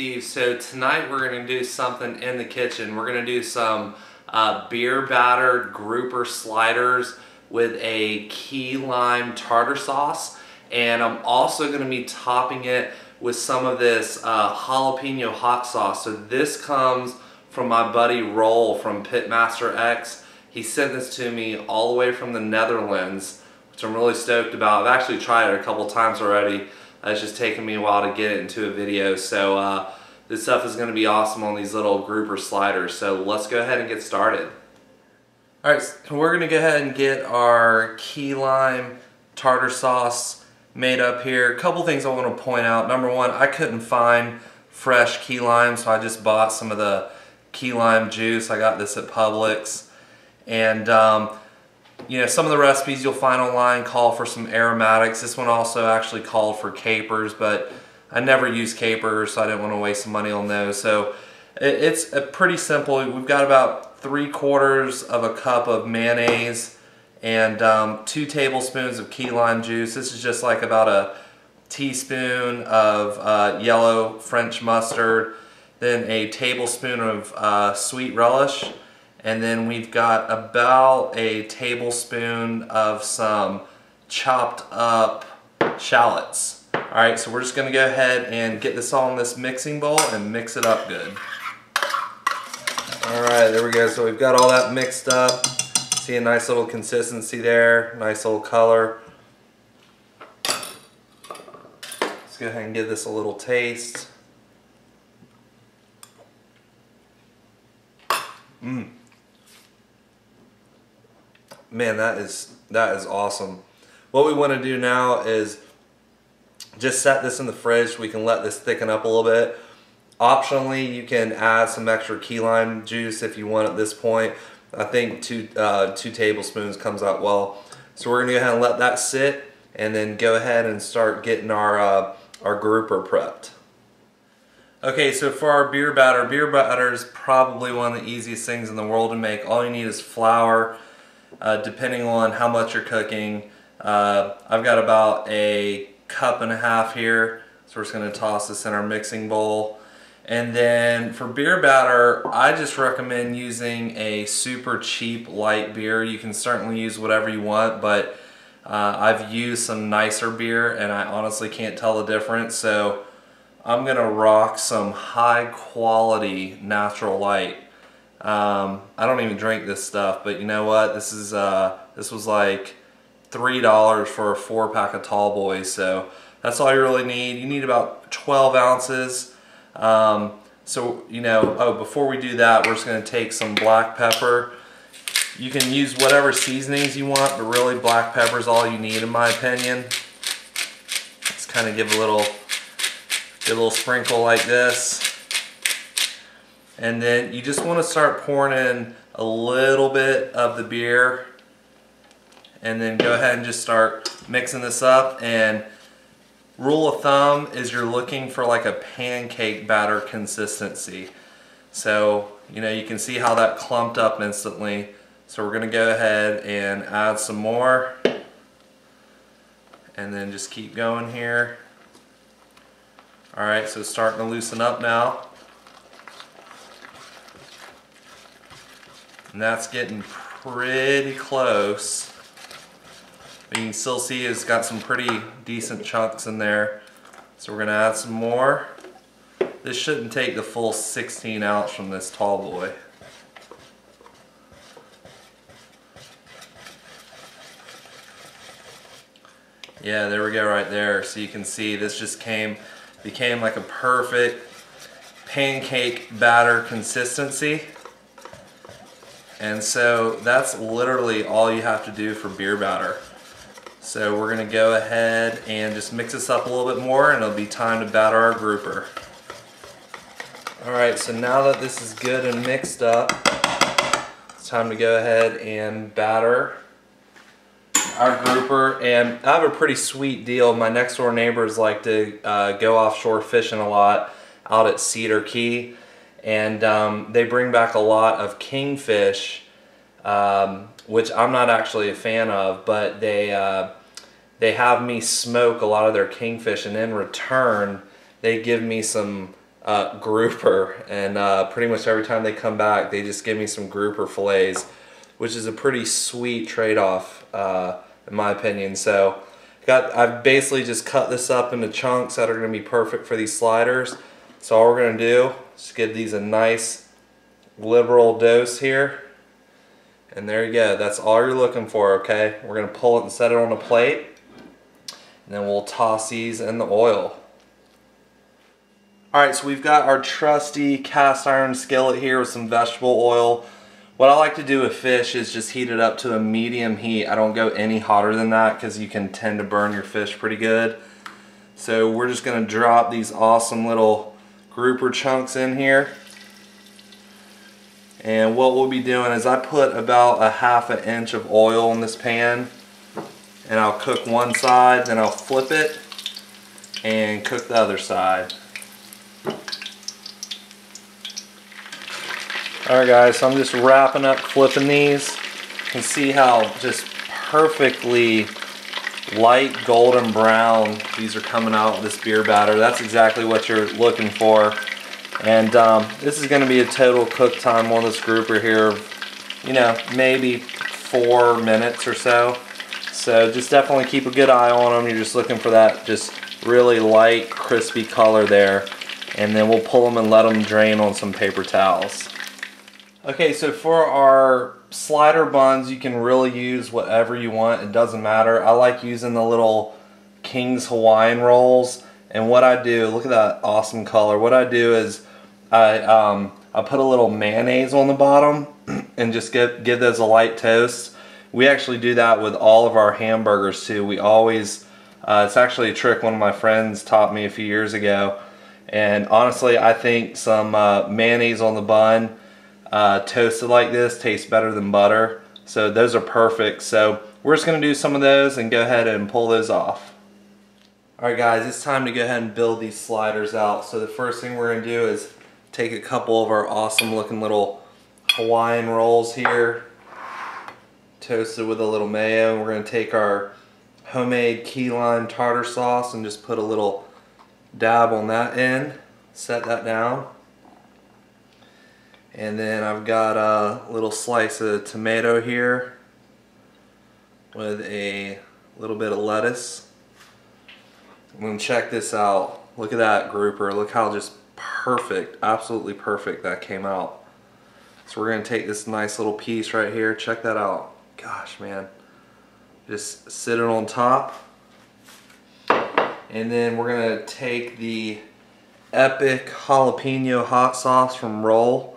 you. So tonight we're going to do something in the kitchen. We're going to do some beer battered grouper sliders with a key lime tartar sauce, and I'm also going to be topping it with some of this jalapeno hot sauce. So this comes from my buddy Roll from Pitmaster X. He sent this to me all the way from the Netherlands, which I'm really stoked about. I've actually tried it a couple times already. It's just taken me a while to get it into a video. So this stuff is going to be awesome on these little grouper sliders. So let's go ahead and get started. Alright, so we're going to go ahead and get our key lime tartar sauce made up here. A couple things I want to point out. Number one, I couldn't find fresh key lime, so I just bought some of the key lime juice. I got this at Publix. And you know, some of the recipes you'll find online call for some aromatics. This one also actually called for capers, but I never use capers, so I didn't want to waste some money on those. So it's pretty simple. We've got about 3/4 of a cup of mayonnaise and 2 tablespoons of key lime juice. This is just like about a teaspoon of yellow French mustard, then a tablespoon of sweet relish, and then we've got about a tablespoon of some chopped up shallots. Alright, so we're just going to go ahead and get this all in this mixing bowl and mix it up good. Alright, there we go. So we've got all that mixed up. See a nice little consistency there, nice little color. Let's go ahead and give this a little taste. Man, that is awesome. What we want to do now is just set this in the fridge so we can let this thicken up a little bit. Optionally, you can add some extra key lime juice if you want at this point. I think two tablespoons comes out well. So we're going to go ahead and let that sit and then go ahead and start getting our grouper prepped. Okay, so for our beer batter is probably one of the easiest things in the world to make. All you need is flour. Depending on how much you're cooking, I've got about 1.5 cups here, so we're just going to toss this in our mixing bowl. And then for beer batter, I just recommend using a super cheap light beer. You can certainly use whatever you want, but I've used some nicer beer and I honestly can't tell the difference, so I'm going to rock some high quality natural light. I don't even drink this stuff, but you know what? This was like $3 for a 4-pack of Tall Boys, so that's all you really need. You need about 12 ounces. So you know, before we do that, we're just going to take some black pepper. You can use whatever seasonings you want, but really black pepper is all you need, in my opinion. Let's kind of give a little sprinkle like this. And then you just want to start pouring in a little bit of the beer, and then go ahead and just start mixing this up. And rule of thumb is you're looking for like a pancake batter consistency. So you know, you can see how that clumped up instantly. So we're going to go ahead and add some more, and then just keep going here. Alright, so it's starting to loosen up now. And that's getting pretty close. But you can still see it's got some pretty decent chunks in there. So we're going to add some more. This shouldn't take the full 16 ounce from this Tall Boy. Yeah, there we go right there. So you can see this just became like a perfect pancake batter consistency. And so that's literally all you have to do for beer batter. So we're going to go ahead and just mix this up a little bit more, and it'll be time to batter our grouper. Alright, so now that this is good and mixed up, it's time to go ahead and batter our grouper. And I have a pretty sweet deal. My next door neighbors like to go offshore fishing a lot out at Cedar Key. And they bring back a lot of kingfish, which I'm not actually a fan of, but they have me smoke a lot of their kingfish, and in return they give me some grouper, and pretty much every time they come back they just give me some grouper fillets, which is a pretty sweet trade-off in my opinion. So I've basically just cut this up into chunks that are going to be perfect for these sliders. So all we're going to do is give these a nice liberal dose here, and there you go. That's all you're looking for. Okay, we're going to pull it and set it on a plate, and then we'll toss these in the oil. Alright, so we've got our trusty cast iron skillet here with some vegetable oil. What I like to do with fish is just heat it up to a medium heat. I don't go any hotter than that because you can tend to burn your fish pretty good. So we're just going to drop these awesome little grouper chunks in here. And what we'll be doing is I put about a ½ inch of oil in this pan, and I'll cook one side, then I'll flip it and cook the other side. Alright guys, so I'm just wrapping up flipping these. You can see how just perfectly light golden brown these are coming out with this beer batter. That's exactly what you're looking for. And this is going to be a total cook time on this grouper here of, you know, maybe 4 minutes or so. So just definitely keep a good eye on them. You're just looking for that just really light crispy color there. And then we'll pull them and let them drain on some paper towels. Okay, so for our slider buns, you can really use whatever you want. It doesn't matter. I like using the little King's Hawaiian rolls. And what I do, look at that awesome color. What I do is I put a little mayonnaise on the bottom and just give those a light toast. We actually do that with all of our hamburgers too. We always, it's actually a trick one of my friends taught me a few years ago. And honestly, I think some mayonnaise on the bun, toasted like this, tastes better than butter. So those are perfect. So we're just going to do some of those and go ahead and pull those off. Alright guys, it's time to go ahead and build these sliders out. So the first thing we're going to do is take a couple of our awesome looking little Hawaiian rolls here, toasted with a little mayo. We're going to take our homemade key lime tartar sauce and just put a little dab on that end, set that down. And then I've got a little slice of tomato here with a little bit of lettuce. And then check this out. Look at that grouper. Look how just perfect, absolutely perfect that came out. So we're going to take this nice little piece right here. Check that out. Gosh, man. Just sit it on top. And then we're going to take the epic jalapeno hot sauce from Roll.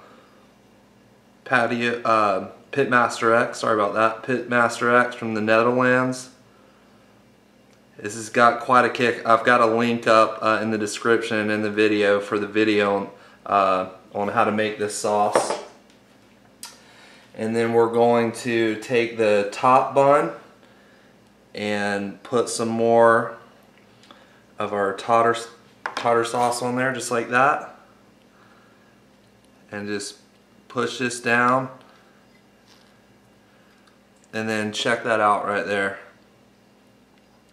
Pitmaster X, sorry about that. Pitmaster X from the Netherlands. This has got quite a kick. I've got a link up in the description and in the video for the video on how to make this sauce. And then we're going to take the top bun and put some more of our tartar sauce on there, just like that. And just push this down. And then check that out right there.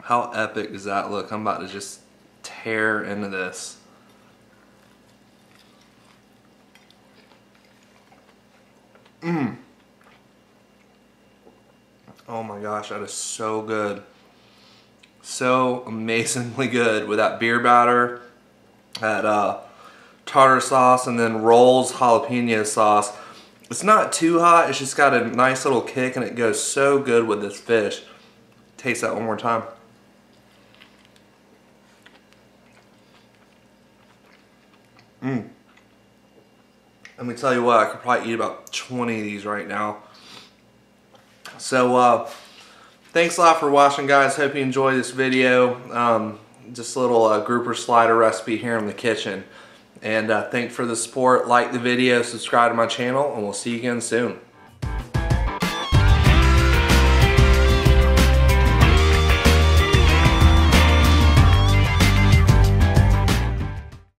How epic does that look? I'm about to just tear into this. Oh my gosh, that is so good. So amazingly good with that beer batter, that tartar sauce, and then Roll's jalapeno sauce. It's not too hot, it's just got a nice little kick, and it goes so good with this fish. Taste that one more time. Let me tell you what, I could probably eat about 20 of these right now. So, thanks a lot for watching, guys. Hope you enjoyed this video. Just a little grouper slider recipe here in the kitchen. And thanks for the support. Like the video, subscribe to my channel, and we'll see you again soon.